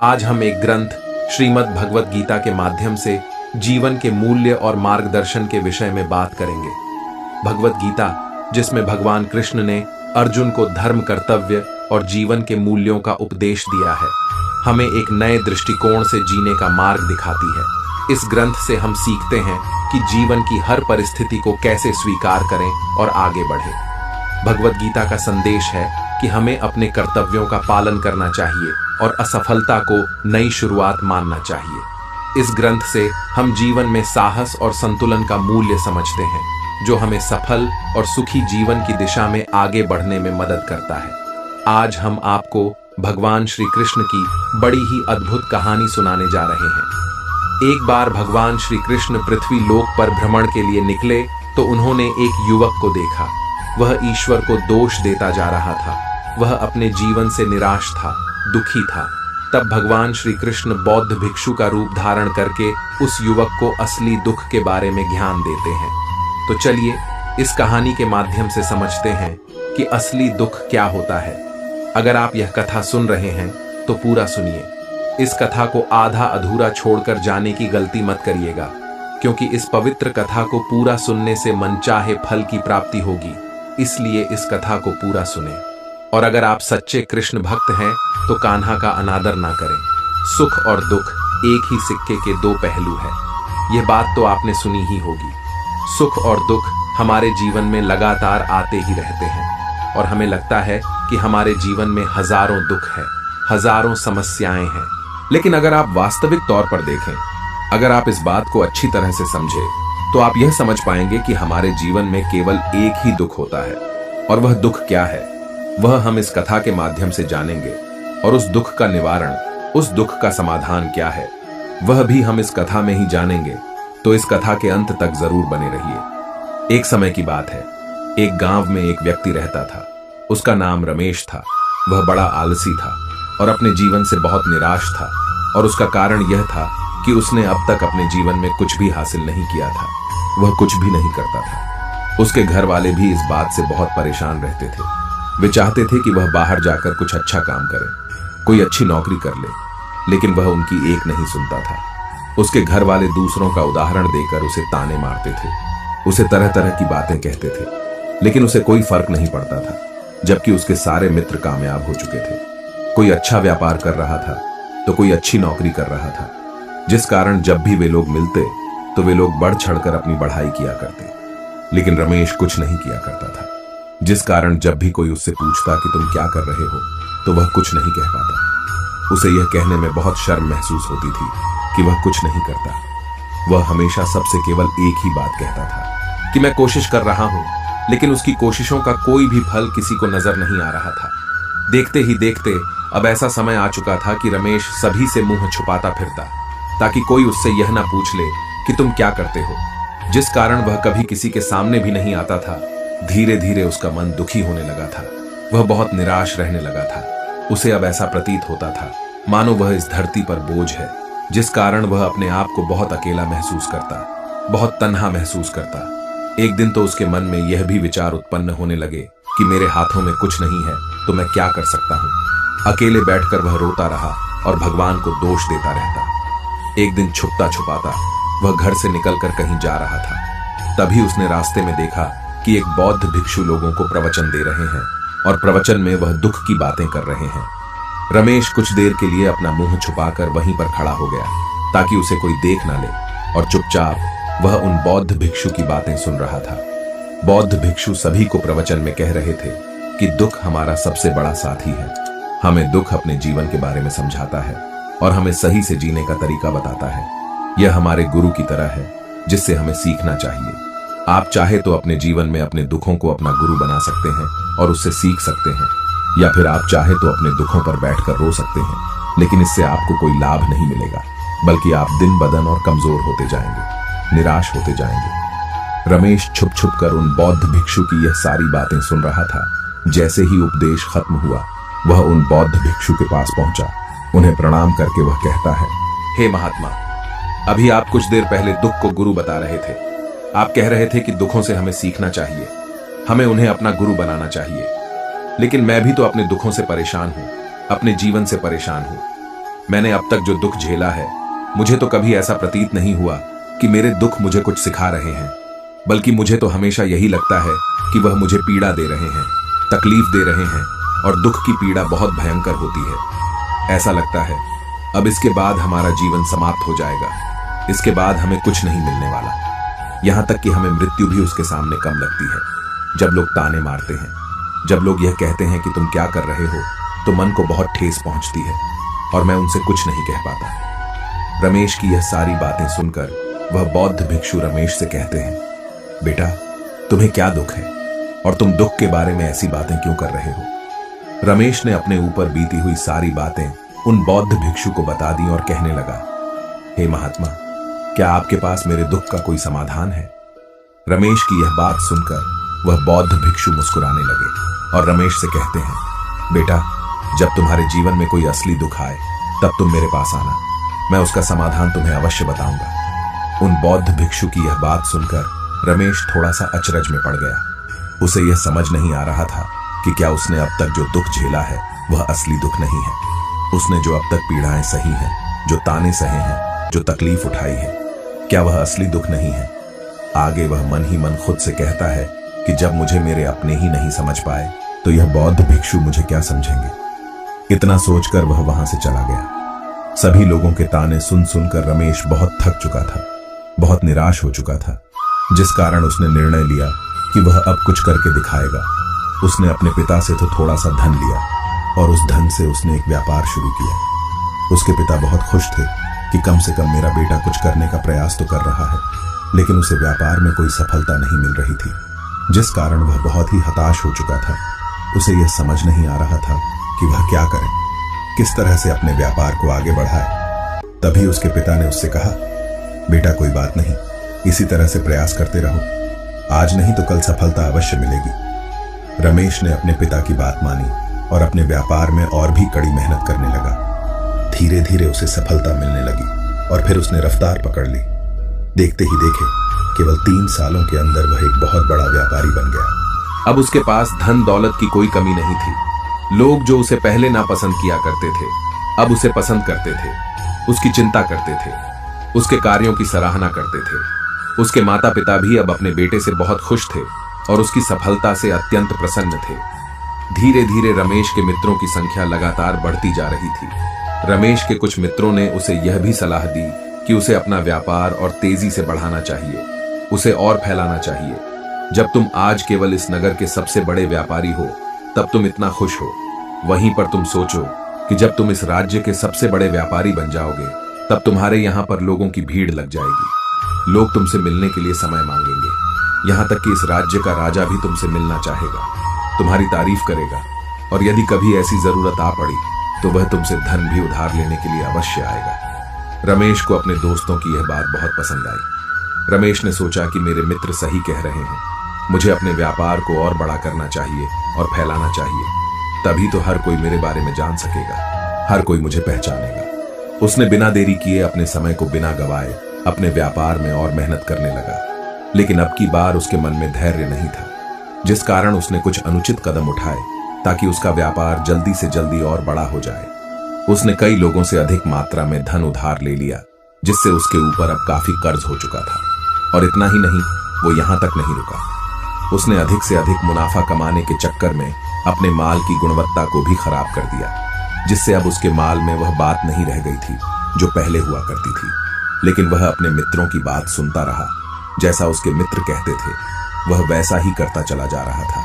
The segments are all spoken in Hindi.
आज हम एक ग्रंथ श्रीमद् भगवत गीता के माध्यम से जीवन के मूल्य और मार्गदर्शन के विषय में बात करेंगे। भगवत गीता, जिसमें भगवान कृष्ण ने अर्जुन को धर्म, कर्तव्य और जीवन के मूल्यों का उपदेश दिया है, हमें एक नए दृष्टिकोण से जीने का मार्ग दिखाती है। इस ग्रंथ से हम सीखते हैं कि जीवन की हर परिस्थिति को कैसे स्वीकार करें और आगे बढ़े। भगवत गीता का संदेश है कि हमें अपने कर्तव्यों का पालन करना चाहिए और असफलता को नई शुरुआत मानना चाहिए। इस ग्रंथ से हम जीवन में साहस और संतुलन का मूल्य समझते हैं, जो हमें सफल और सुखी जीवन की दिशा में आगे बढ़ने में मदद करता है। आज हम आपको भगवान श्री कृष्ण की बड़ी ही अद्भुत कहानी सुनाने जा रहे हैं। एक बार भगवान श्री कृष्ण पृथ्वी लोक पर भ्रमण के लिए निकले तो उन्होंने एक युवक को देखा। वह ईश्वर को दोष देता जा रहा था। वह अपने जीवन से निराश था, दुखी था। तब भगवान श्री कृष्ण बौद्ध भिक्षु का रूप धारण करके उस युवक को असली दुख के बारे में ज्ञान देते हैं। तो चलिए इस कहानी के माध्यम से समझते हैं कि असली दुख क्या होता है। अगर आप यह कथा सुन रहे हैं तो पूरा सुनिए। इस कथा को आधा अधूरा छोड़कर जाने की गलती मत करिएगा, क्योंकि इस पवित्र कथा को पूरा सुनने से मनचाहे फल की प्राप्ति होगी। इसलिए इस कथा को पूरा सुने। और अगर आप सच्चे कृष्ण भक्त हैं तो कान्हा का अनादर ना करें। सुख और दुख एक ही सिक्के के दो पहलू है। यह बात तो आपने सुनी ही होगी। सुख और दुख हमारे जीवन में लगातार आते ही रहते हैं और हमें लगता है कि हमारे जीवन में हजारों दुख है, हजारों समस्याएं हैं। लेकिन अगर आप वास्तविक तौर पर देखें, अगर आप इस बात को अच्छी तरह से समझे, तो आप यह समझ पाएंगे कि हमारे जीवन में केवल एक ही दुख होता है। और वह दुख क्या है, वह हम इस कथा के माध्यम से जानेंगे। और उस दुख का निवारण, उस दुख का समाधान क्या है, वह भी हम इस कथा में ही जानेंगे। तो इस कथा के अंत तक जरूर बने रहिए। एक समय की बात है, एक गांव में एक व्यक्ति रहता था। उसका नाम रमेश था। वह बड़ा आलसी था और अपने जीवन से बहुत निराश था। और उसका कारण यह था कि उसने अब तक अपने जीवन में कुछ भी हासिल नहीं किया था। वह कुछ भी नहीं करता था। उसके घर वाले भी इस बात से बहुत परेशान रहते थे। वे चाहते थे कि वह बाहर जाकर कुछ अच्छा काम करे, कोई अच्छी नौकरी कर ले, लेकिन वह उनकी एक नहीं सुनता था। उसके घर वाले दूसरों का उदाहरण देकर उसे ताने मारते थे, उसे तरह तरह की बातें कहते थे, लेकिन उसे कोई फर्क नहीं पड़ता था, जबकि उसके सारे मित्र कामयाब हो चुके थे। कोई अच्छा व्यापार कर रहा था तो कोई अच्छी नौकरी कर रहा था, जिस कारण जब भी वे लोग मिलते तो वे लोग बढ़ चढ़कर अपनी बढ़ाई किया करते। लेकिन रमेश कुछ नहीं किया करता था, जिस कारण जब भी कोई उससे पूछता कि तुम क्या कर रहे हो, तो वह कुछ नहीं कह पाता। उसे यह कहने में बहुत शर्म महसूस होती थी कि वह कुछ नहीं करता। वह हमेशा सबसे केवल एक ही बात कहता था कि मैं कोशिश कर रहा हूं, लेकिन उसकी कोशिशों का कोई भी फल किसी को नजर नहीं आ रहा था। देखते ही देखते अब ऐसा समय आ चुका था कि रमेश सभी से मुंह छुपाता फिरता, ताकि कोई उससे यह ना पूछ ले कि तुम क्या करते हो, जिस कारण वह कभी किसी के सामने भी नहीं आता था। धीरे धीरे उसका मन दुखी होने लगा था। वह बहुत निराश रहने लगा था। उसे अब ऐसा प्रतीत होता था मानो वह इस धरती पर बोझ है, जिस कारण वह अपने आप को बहुत अकेला महसूस करता, बहुत तन्हा महसूस करता। एक दिन तो उसके मन में यह भी विचार उत्पन्न होने लगे कि मेरे हाथों में कुछ नहीं है तो मैं क्या कर सकता हूँ। अकेले बैठकर वह रोता रहा और भगवान को दोष देता रहता। एक दिन छुपता छुपाता वह घर से निकलकर कहीं जा रहा था। तभी उसने रास्ते में देखा कि एक बौद्ध भिक्षु लोगों को प्रवचन दे रहे हैं और प्रवचन में वह दुख की बातें कर रहे हैं। रमेश कुछ देर के लिए अपना मुंह छुपाकर वहीं पर खड़ा हो गया, ताकि उसे कोई देख ना ले, और चुपचाप वह उन बौद्ध भिक्षु की बातें सुन रहा था। बौद्ध भिक्षु सभी को प्रवचन में कह रहे थे कि दुख हमारा सबसे बड़ा साथी है। हमें दुख अपने जीवन के बारे में समझाता है और हमें सही से जीने का तरीका बताता है। यह हमारे गुरु की तरह है, जिससे हमें सीखना चाहिए। आप चाहे तो अपने जीवन में अपने दुखों को अपना गुरु बना सकते हैं और उससे सीख सकते हैं, या फिर आप चाहे तो अपने दुखों पर बैठकर रो सकते हैं, लेकिन इससे आपको कोई लाभ नहीं मिलेगा, बल्कि आप दिन ब दिन और कमजोर होते जाएंगे, निराश होते जाएंगे। रमेश छुप छुप कर उन बौद्ध भिक्षु की यह सारी बातें सुन रहा था। जैसे ही उपदेश खत्म हुआ, वह उन बौद्ध भिक्षु के पास पहुंचा। उन्हें प्रणाम करके वह कहता है, हे महात्मा, अभी आप कुछ देर पहले दुख को गुरु बता रहे थे। आप कह रहे थे कि दुखों से हमें सीखना चाहिए, हमें उन्हें अपना गुरु बनाना चाहिए। लेकिन मैं भी तो अपने दुखों से परेशान हूं, अपने जीवन से परेशान हूं। मैंने अब तक जो दुख झेला है, मुझे तो कभी ऐसा प्रतीत नहीं हुआ कि मेरे दुख मुझे कुछ सिखा रहे हैं, बल्कि मुझे तो हमेशा यही लगता है कि वह मुझे पीड़ा दे रहे हैं, तकलीफ दे रहे हैं, और दुख की पीड़ा बहुत भयंकर होती है। ऐसा लगता है अब इसके बाद हमारा जीवन समाप्त हो जाएगा, इसके बाद हमें कुछ नहीं मिलने वाला। यहां तक कि हमें मृत्यु भी उसके सामने कम लगती है। जब लोग ताने मारते हैं, जब लोग यह कहते हैं कि तुम क्या कर रहे हो, तो मन को बहुत ठेस पहुंचती है और मैं उनसे कुछ नहीं कह पाता। रमेश की यह सारी बातें सुनकर वह बौद्ध भिक्षु रमेश से कहते हैं, बेटा तुम्हें क्या दुख है और तुम दुख के बारे में ऐसी बातें क्यों कर रहे हो। रमेश ने अपने ऊपर बीती हुई सारी बातें उन बौद्ध भिक्षु को बता दी और कहने लगा, हे महात्मा, क्या आपके पास मेरे दुख का कोई समाधान है। रमेश की यह बात सुनकर वह बौद्ध भिक्षु मुस्कुराने लगे और रमेश से कहते हैं, बेटा जब तुम्हारे जीवन में कोई असली दुख आए तब तुम मेरे पास आना, मैं उसका समाधान तुम्हें अवश्य बताऊंगा। उन बौद्ध भिक्षु की यह बात सुनकर रमेश थोड़ा सा अचरज में पड़ गया। उसे यह समझ नहीं आ रहा था कि क्या उसने अब तक जो दुख झेला है वह असली दुख नहीं है। उसने जो अब तक पीड़ाएं सही हैं, जो ताने सहे हैं, जो तकलीफ उठाई है, क्या वह असली दुख नहीं है। आगे वह मन ही मन खुद से कहता है कि जब मुझे मेरे अपने ही नहीं समझ पाए तो यह बौद्ध भिक्षु मुझे क्या समझेंगे। इतना सोचकर वह वहां से चला गया। सभी लोगों के ताने सुन सुनकर रमेश बहुत थक चुका था, बहुत निराश हो चुका था, जिस कारण उसने निर्णय लिया कि वह अब कुछ करके दिखाएगा। उसने अपने पिता से तो थोड़ा सा धन लिया और उस धन से उसने एक व्यापार शुरू किया। उसके पिता बहुत खुश थे कि कम से कम मेरा बेटा कुछ करने का प्रयास तो कर रहा है, लेकिन उसे व्यापार में कोई सफलता नहीं मिल रही थी, जिस कारण वह बहुत ही हताश हो चुका था। उसे यह समझ नहीं आ रहा था कि वह क्या करे, किस तरह से अपने व्यापार को आगे बढ़ाए। तभी उसके पिता ने उससे कहा, बेटा कोई बात नहीं, इसी तरह से प्रयास करते रहो, आज नहीं तो कल सफलता अवश्य मिलेगी। रमेश ने अपने पिता की बात मानी और अपने व्यापार में और भी कड़ी मेहनत करने लगा। धीरे धीरे उसे सफलता मिलने लगी और फिर उसने रफ्तार पकड़ ली। देखते ही देखे केवल 3 सालों के अंदर वह एक बहुत बड़ा व्यापारी बन गया। अब उसके पास धन दौलत की कोई कमी नहीं थी। लोग जो उसे पहले नापसंद किया करते थे, अब उसे पसंद करते थे, उसकी चिंता करते थे, उसके कार्यों की सराहना करते थे। उसके माता पिता भी अब अपने बेटे से बहुत खुश थे और उसकी सफलता से अत्यंत प्रसन्न थे। धीरे धीरे रमेश के मित्रों की संख्या लगातार बढ़ती जा रही थी। रमेश के कुछ मित्रों ने उसे यह भी सलाह दी कि उसे अपना व्यापार और तेजी से बढ़ाना चाहिए, उसे और फैलाना चाहिए। जब तुम आज केवल इस नगर के सबसे बड़े व्यापारी हो तब तुम इतना खुश हो, वहीं पर तुम सोचो कि जब तुम इस राज्य के सबसे बड़े व्यापारी बन जाओगे तब तुम्हारे यहाँ पर लोगों की भीड़ लग जाएगी। लोग तुमसे मिलने के लिए समय मांगेंगे, यहाँ तक कि इस राज्य का राजा भी तुमसे मिलना चाहेगा, तुम्हारी तारीफ करेगा, और यदि कभी ऐसी जरूरत आ पड़ी तो वह तुमसे धन भी उधार लेने के लिए अवश्य आएगा। रमेश को अपने दोस्तों की यह बात बहुत पसंद आई। रमेश ने सोचा कि मेरे मित्र सही कह रहे हैं, मुझे अपने व्यापार को और बड़ा करना चाहिए और फैलाना चाहिए, तभी तो हर कोई मेरे बारे में जान सकेगा, हर कोई मुझे पहचानेगा। उसने बिना देरी किए अपने समय को बिना गवाए अपने व्यापार में और मेहनत करने लगा। लेकिन अब की बार उसके मन में धैर्य नहीं था, जिस कारण उसने कुछ अनुचित कदम उठाए ताकि उसका व्यापार जल्दी से जल्दी और बड़ा हो जाए। उसने कई लोगों से अधिक मात्रा में धन उधार ले लिया, जिससे उसके ऊपर अब काफी कर्ज हो चुका था। और इतना ही नहीं, वो यहां तक नहीं रुका। उसने अधिक से अधिक मुनाफा कमाने के चक्कर में अपने माल की गुणवत्ता को भी खराब कर दिया, जिससे अब उसके माल में वह बात नहीं रह गई थी जो पहले हुआ करती थी। लेकिन वह अपने मित्रों की बात सुनता रहा। जैसा उसके मित्र कहते थे वह वैसा ही करता चला जा रहा था।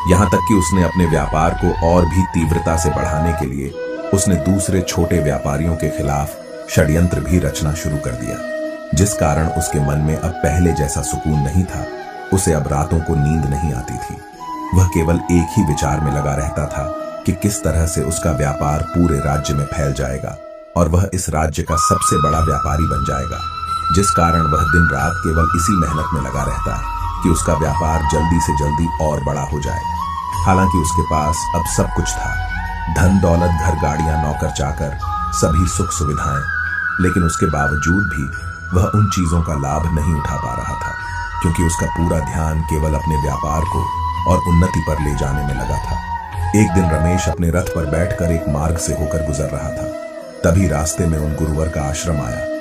यहां तक कि उसने अपने व्यापार को और भी तीव्रता से बढ़ाने के लिए उसने दूसरे छोटे व्यापारियों के खिलाफ षड्यंत्र भी रचना शुरू कर दिया, जिस कारण उसके मन में अब पहले जैसा सुकून नहीं था। उसे अब रातों को नींद नहीं आती थी। वह केवल एक ही विचार में लगा रहता था कि किस तरह से उसका व्यापार पूरे राज्य में फैल जाएगा और वह इस राज्य का सबसे बड़ा व्यापारी बन जाएगा, जिस कारण वह दिन रात केवल इसी मेहनत में लगा रहता है कि उसका व्यापार जल्दी से जल्दी और बड़ा हो जाए। हालांकि उसके पास अब सब कुछ था, धन दौलत, घर, गाड़ियां, नौकर चाकर, सभी सुख सुविधाएं, लेकिन उसके बावजूद भी वह उन चीजों का लाभ नहीं उठा पा रहा था, क्योंकि उसका पूरा ध्यान केवल अपने व्यापार को और उन्नति पर ले जाने में लगा था। एक दिन रमेश अपने रथ पर बैठकर एक मार्ग से होकर गुजर रहा था। तभी रास्ते में उन गुरुवर का आश्रम आया।